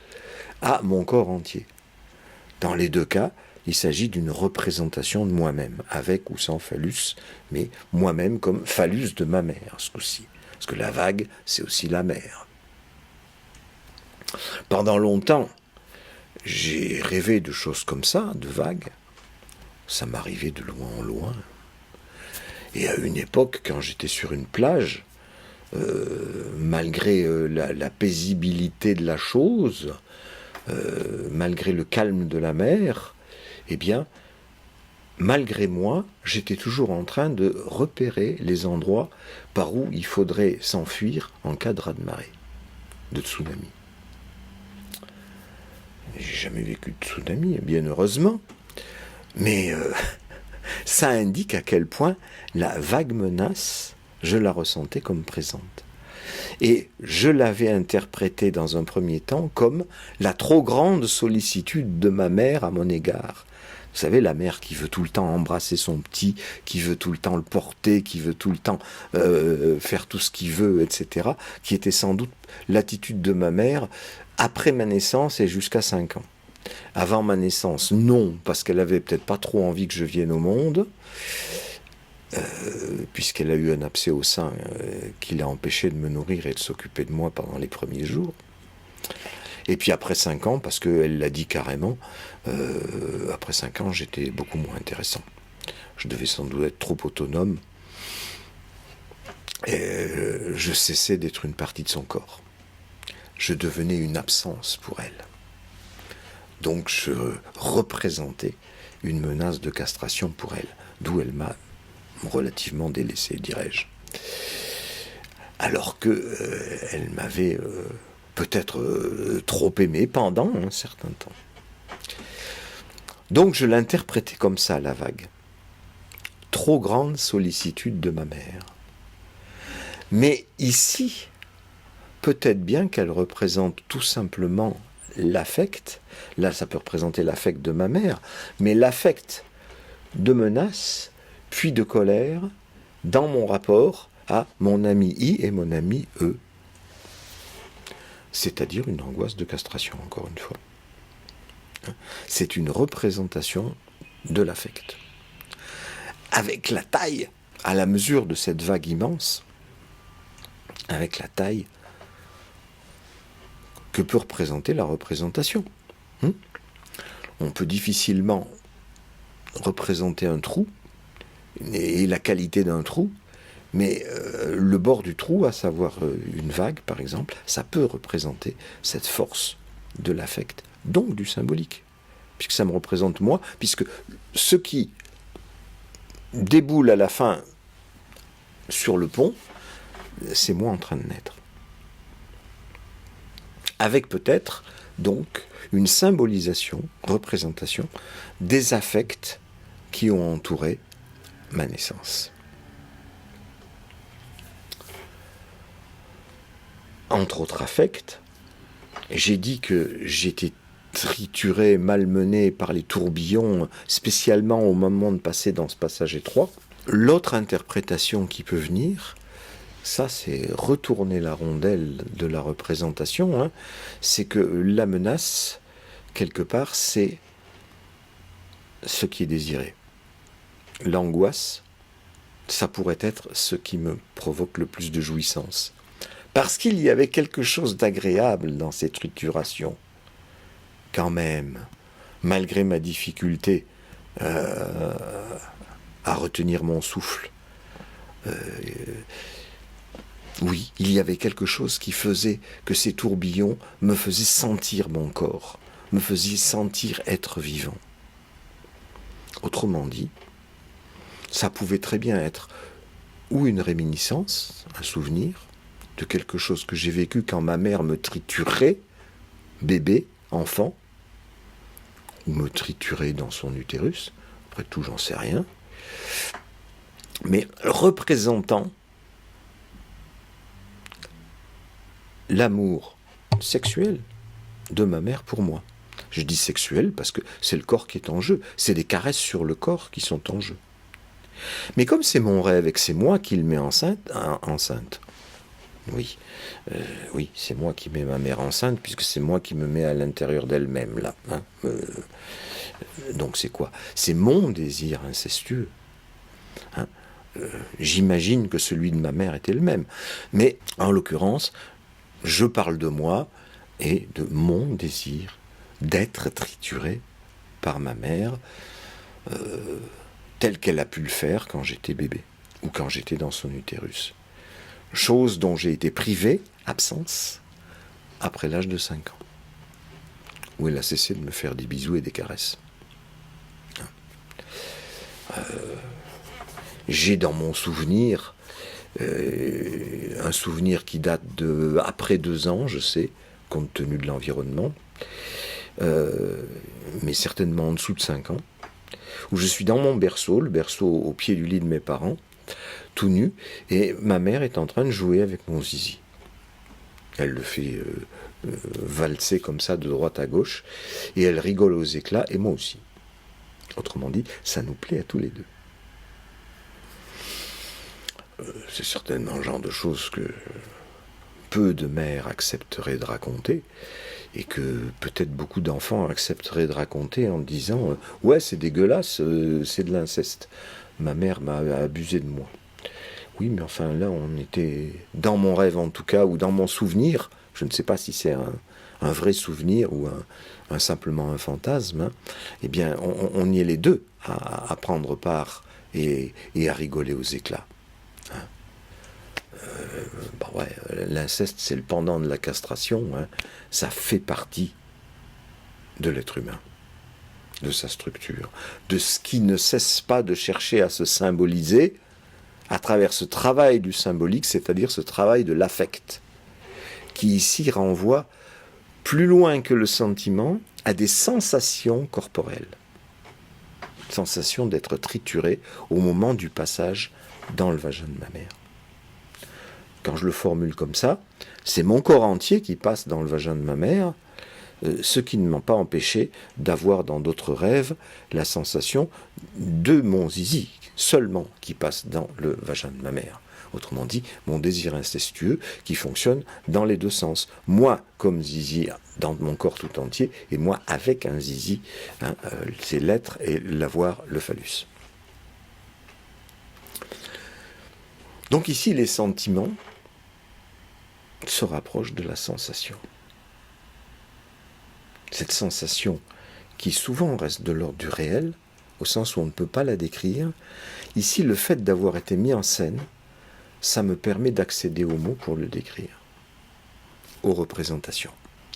à mon corps entier. Dans les deux cas, il s'agit d'une représentation de moi-même, avec ou sans phallus, mais moi-même comme phallus de ma mère, ce coup-ci. Parce que la vague, c'est aussi la mer. Pendant longtemps, j'ai rêvé de choses comme ça, de vagues. Ça m'arrivait de loin en loin. Et à une époque, quand j'étais sur une plage, malgré la paisibilité de la chose, malgré le calme de la mer, eh bien, malgré moi, j'étais toujours en train de repérer les endroits par où il faudrait s'enfuir en cas de raz-de-marée, de tsunami. J'ai jamais vécu de tsunami, bien heureusement, mais ça indique à quel point la vague menace, je la ressentais comme présente. Et je l'avais interprétée dans un premier temps comme la trop grande sollicitude de ma mère à mon égard. Vous savez, la mère qui veut tout le temps embrasser son petit, qui veut tout le temps le porter, qui veut tout le temps faire tout ce qu'il veut, etc., qui était sans doute l'attitude de ma mère après ma naissance et jusqu'à 5 ans. Avant ma naissance, non, parce qu'elle avait peut-être pas trop envie que je vienne au monde, puisqu'elle a eu un abcès au sein qui l'a empêché de me nourrir et de s'occuper de moi pendant les premiers jours. Et puis après 5 ans, parce qu'elle l'a dit carrément, après 5 ans, j'étais beaucoup moins intéressant. Je devais sans doute être trop autonome. Et je cessais d'être une partie de son corps. Je devenais une absence pour elle. Donc je représentais une menace de castration pour elle, d'où elle m'a relativement délaissé, dirais-je. Alors que elle m'avait peut-être trop aimé pendant un certain temps. Donc je l'interprétais comme ça, la vague. Trop grande sollicitude de ma mère. Mais ici, peut-être bien qu'elle représente tout simplement l'affect. Là, ça peut représenter l'affect de ma mère, mais l'affect de menace, puis de colère, dans mon rapport à mon ami I et mon ami E. C'est-à-dire une angoisse de castration, encore une fois. C'est une représentation de l'affect. Avec la taille, à la mesure de cette vague immense, avec la taille que peut représenter la représentation. On peut difficilement représenter un trou et la qualité d'un trou, mais le bord du trou, à savoir une vague par exemple, ça peut représenter cette force de l'affect, donc du symbolique, puisque ça me représente moi, puisque ce qui déboule à la fin sur le pont, c'est moi en train de naître. Avec peut-être donc une symbolisation, représentation des affects qui ont entouré ma naissance. Entre autres affects, j'ai dit que j'étais trituré, malmené par les tourbillons, spécialement au moment de passer dans ce passage étroit. L'autre interprétation qui peut venir, ça c'est retourner la rondelle de la représentation, c'est que la menace, quelque part, c'est ce qui est désiré. L'angoisse, ça pourrait être ce qui me provoque le plus de jouissance. Parce qu'il y avait quelque chose d'agréable dans cette trituration. Quand même, malgré ma difficulté à retenir mon souffle, oui, il y avait quelque chose qui faisait que ces tourbillons me faisaient sentir mon corps, me faisaient sentir être vivant. Autrement dit, ça pouvait très bien être ou une réminiscence, un souvenir de quelque chose que j'ai vécu quand ma mère me triturait, bébé, enfant, ou me triturait dans son utérus, après tout j'en sais rien, mais représentant l'amour sexuel de ma mère pour moi. Je dis sexuel parce que c'est le corps qui est en jeu, c'est des caresses sur le corps qui sont en jeu. Mais comme c'est mon rêve et que c'est moi qui le mets enceinte, oui, c'est moi qui mets ma mère enceinte, puisque c'est moi qui me mets à l'intérieur d'elle-même, là. Donc c'est quoi? C'est mon désir incestueux. J'imagine que celui de ma mère était le même. Mais, en l'occurrence, je parle de moi et de mon désir d'être trituré par ma mère, telle qu'elle a pu le faire quand j'étais bébé, ou quand j'étais dans son utérus. Chose dont j'ai été privé, absence, après l'âge de 5 ans, où elle a cessé de me faire des bisous et des caresses. J'ai dans mon souvenir, un souvenir qui date de après 2 ans, je sais, compte tenu de l'environnement, mais certainement en dessous de 5 ans, où je suis dans mon berceau, le berceau au pied du lit de mes parents, tout nu, et ma mère est en train de jouer avec mon zizi. Elle le fait valser comme ça de droite à gauche, et elle rigole aux éclats, et moi aussi. Autrement dit, ça nous plaît à tous les deux. C'est certainement le genre de choses que peu de mères accepteraient de raconter, et que peut-être beaucoup d'enfants accepteraient de raconter en disant « Ouais, c'est dégueulasse, c'est de l'inceste. Ma mère m'a abusé de moi. » Oui, mais enfin là, on était, dans mon rêve en tout cas, ou dans mon souvenir, je ne sais pas si c'est un vrai souvenir ou simplement un fantasme, eh bien, on y est les deux à prendre part et à rigoler aux éclats. L'inceste, c'est le pendant de la castration, ça fait partie de l'être humain, de sa structure, de ce qui ne cesse pas de chercher à se symboliser à travers ce travail du symbolique, c'est-à-dire ce travail de l'affect, qui ici renvoie plus loin que le sentiment à des sensations corporelles. sensation d'être trituré au moment du passage dans le vagin de ma mère. Quand je le formule comme ça, c'est mon corps entier qui passe dans le vagin de ma mère, ce qui ne m'a pas empêché d'avoir dans d'autres rêves la sensation de mon zizi seulement qui passe dans le vagin de ma mère. Autrement dit, mon désir incestueux qui fonctionne dans les deux sens. Moi comme zizi dans mon corps tout entier, et moi avec un zizi, c'est l'être et l'avoir, le phallus. Donc ici, les sentiments se rapprochent de la sensation. Cette sensation qui souvent reste de l'ordre du réel, au sens où on ne peut pas la décrire, ici, le fait d'avoir été mis en scène, ça me permet d'accéder aux mots pour le décrire, aux représentations,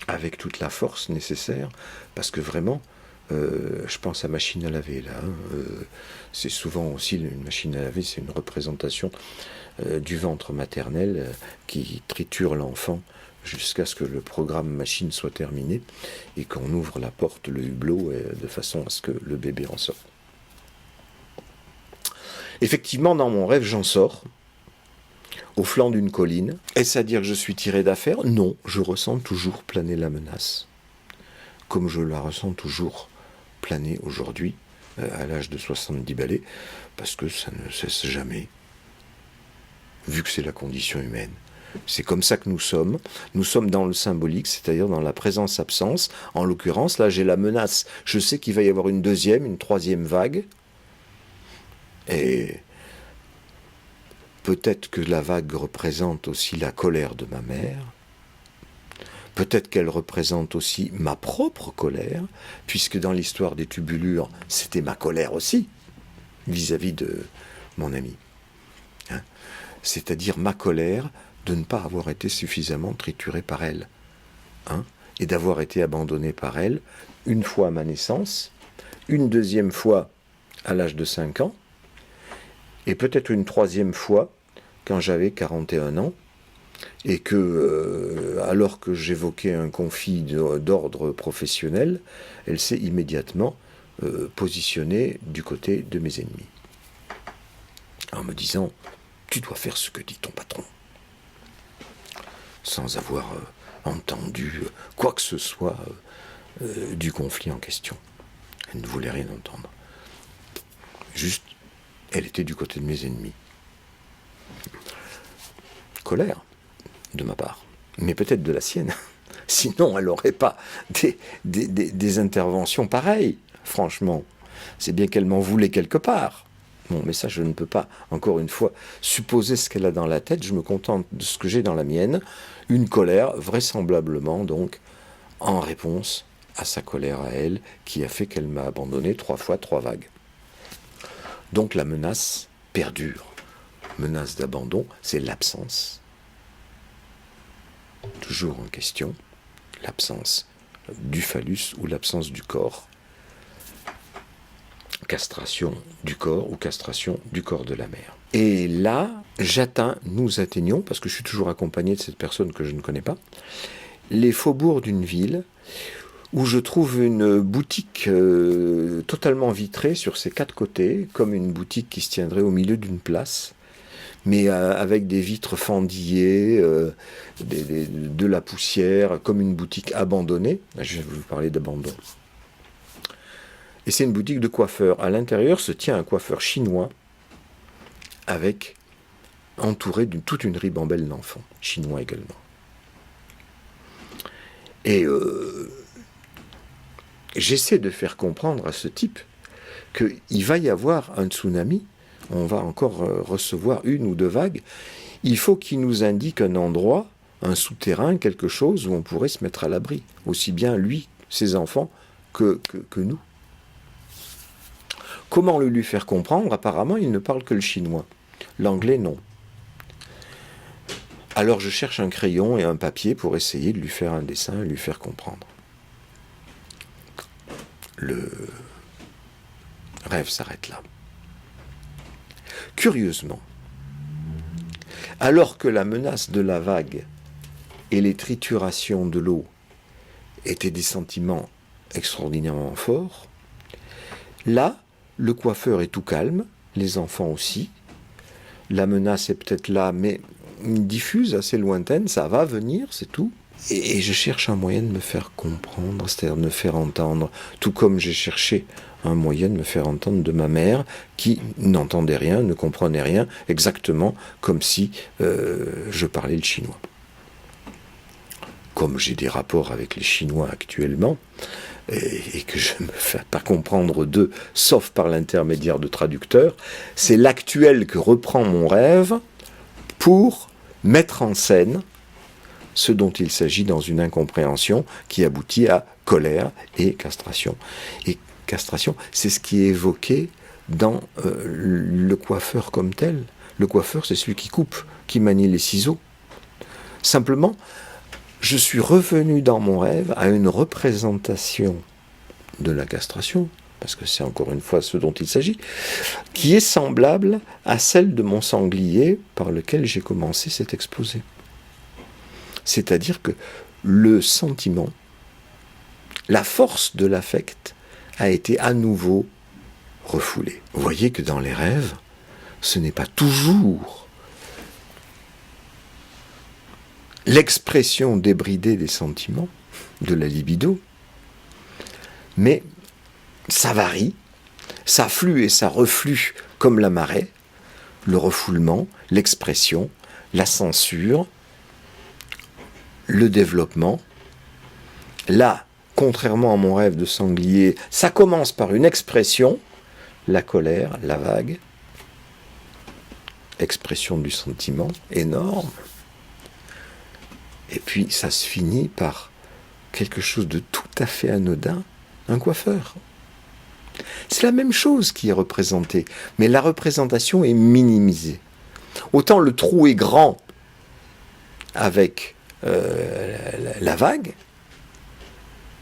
avec toute la force nécessaire, parce que vraiment, je pense à machine à laver là, c'est souvent aussi une machine à laver, c'est une représentation du ventre maternel qui triture l'enfant jusqu'à ce que le programme machine soit terminé et qu'on ouvre la porte, le hublot, de façon à ce que le bébé en sorte. Effectivement, dans mon rêve, j'en sors, au flanc d'une colline. Est-ce à dire que je suis tiré d'affaire ? Non, je ressens toujours planer la menace, comme je la ressens toujours planer aujourd'hui, à l'âge de 70 balais, parce que ça ne cesse jamais, vu que c'est la condition humaine. C'est comme ça que nous sommes dans le symbolique, c'est-à-dire dans la présence-absence. En l'occurrence, là, j'ai la menace. Je sais qu'il va y avoir une deuxième, une troisième vague, et peut-être que la vague représente aussi la colère de ma mère, peut-être qu'elle représente aussi ma propre colère, puisque dans l'histoire des tubulures, c'était ma colère aussi, vis-à-vis de mon ami. C'est-à-dire ma colère de ne pas avoir été suffisamment trituré par elle, et d'avoir été abandonné par elle une fois à ma naissance, une deuxième fois à l'âge de 5 ans, et peut-être une troisième fois quand j'avais 41 ans, et que, alors que j'évoquais un conflit d'ordre professionnel, elle s'est immédiatement positionnée du côté de mes ennemis, en me disant « Tu dois faire ce que dit ton patron », sans avoir entendu quoi que ce soit du conflit en question. Elle ne voulait rien entendre. Juste, elle était du côté de mes ennemis. Colère, de ma part, mais peut-être de la sienne. Sinon, elle n'aurait pas des interventions pareilles, franchement. C'est bien qu'elle m'en voulait quelque part. Bon, mais ça, je ne peux pas, encore une fois, supposer ce qu'elle a dans la tête. Je me contente de ce que j'ai dans la mienne. Une colère, vraisemblablement, donc, en réponse à sa colère à elle, qui a fait qu'elle m'a abandonné 3 fois, 3 vagues. Donc la menace perdure. Menace d'abandon, c'est l'absence. Toujours en question, l'absence du phallus ou l'absence du corps. Castration du corps ou castration du corps de la mère. Et là, nous atteignons, parce que je suis toujours accompagné de cette personne que je ne connais pas, les faubourgs d'une ville où je trouve une boutique totalement vitrée sur ses 4 côtés, comme une boutique qui se tiendrait au milieu d'une place, mais avec des vitres fendillées, de la poussière, comme une boutique abandonnée. Je vais vous parler d'abandon. Et c'est une boutique de coiffeur. À l'intérieur se tient un coiffeur chinois entouré d'une toute une ribambelle d'enfants, chinois également. Et j'essaie de faire comprendre à ce type qu'il va y avoir un tsunami, on va encore recevoir 1 ou 2 vagues, il faut qu'il nous indique un endroit, un souterrain, quelque chose où on pourrait se mettre à l'abri, aussi bien lui, ses enfants, que nous. Comment le lui faire comprendre ? Apparemment, il ne parle que le chinois. L'anglais, non. Alors je cherche un crayon et un papier pour essayer de lui faire un dessin et lui faire comprendre. Le rêve s'arrête là. Curieusement, alors que la menace de la vague et les triturations de l'eau étaient des sentiments extraordinairement forts, là, le coiffeur est tout calme, les enfants aussi. La menace est peut-être là, mais diffuse, assez lointaine, ça va venir, c'est tout. Et je cherche un moyen de me faire comprendre, c'est-à-dire de me faire entendre, tout comme j'ai cherché un moyen de me faire entendre de ma mère, qui n'entendait rien, ne comprenait rien, exactement comme si je parlais le chinois. Comme j'ai des rapports avec les Chinois actuellement, et que je ne me fais pas comprendre d'eux, sauf par l'intermédiaire de traducteurs, c'est l'actuel que reprend mon rêve pour mettre en scène ce dont il s'agit dans une incompréhension qui aboutit à colère et castration. Et castration, c'est ce qui est évoqué dans le coiffeur comme tel. Le coiffeur, c'est celui qui coupe, qui manie les ciseaux. Simplement, je suis revenu dans mon rêve à une représentation de la castration, parce que c'est encore une fois ce dont il s'agit, qui est semblable à celle de mon sanglier par lequel j'ai commencé cet exposé. C'est-à-dire que le sentiment, la force de l'affect a été à nouveau refoulée. Vous voyez que dans les rêves, ce n'est pas toujours l'expression débridée des sentiments, de la libido, mais ça varie, ça flue et ça reflue comme la marée, le refoulement, l'expression, la censure, le développement. Là, contrairement à mon rêve de sanglier, ça commence par une expression, la colère, la vague, expression du sentiment énorme, et puis ça se finit par quelque chose de tout à fait anodin, un coiffeur. C'est la même chose qui est représentée, mais la représentation est minimisée. Autant le trou est grand avec la vague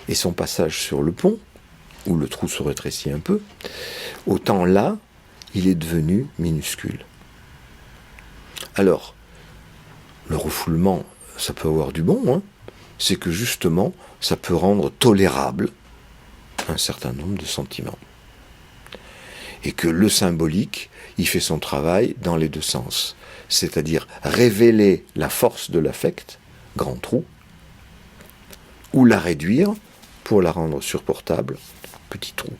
et son passage sur le pont, où le trou se rétrécit un peu, autant là, il est devenu minuscule. Alors, le refoulement, ça peut avoir du bon, hein, c'est que justement, ça peut rendre tolérable un certain nombre de sentiments. Et que le symbolique, il fait son travail dans les deux sens. C'est-à-dire révéler la force de l'affect, grand trou, ou la réduire pour la rendre supportable, petit trou.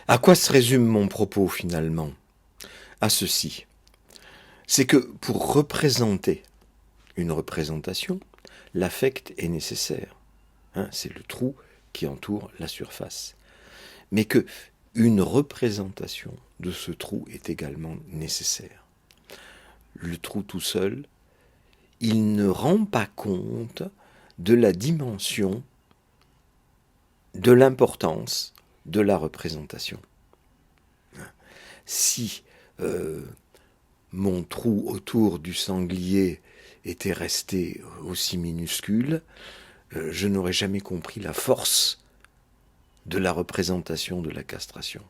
À quoi se résume mon propos finalement ? À ceci. C'est que pour représenter une représentation, l'affect est nécessaire. Hein, c'est le trou qui entoure la surface. Mais que une représentation de ce trou est également nécessaire. Le trou tout seul, il ne rend pas compte de la dimension, de l'importance de la représentation. Si mon trou autour du sanglier était resté aussi minuscule, je n'aurais jamais compris la force de la représentation de la castration.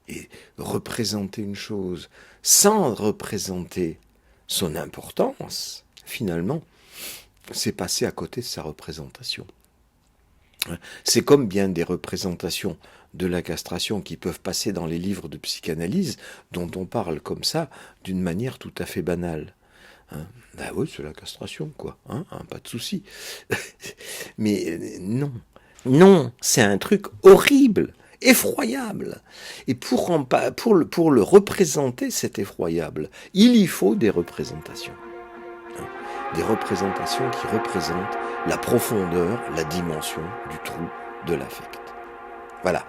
Et représenter une chose sans représenter son importance, finalement, c'est passer à côté de sa représentation. C'est comme bien des représentations de la castration qui peuvent passer dans les livres de psychanalyse, dont on parle comme ça, d'une manière tout à fait banale. Ben oui, c'est la castration, quoi. Pas de souci. Mais non. Non, c'est un truc horrible, effroyable. Et pour le représenter, c'est effroyable. Il y faut des représentations. Des représentations qui représentent la profondeur, la dimension du trou de l'affect. Voilà.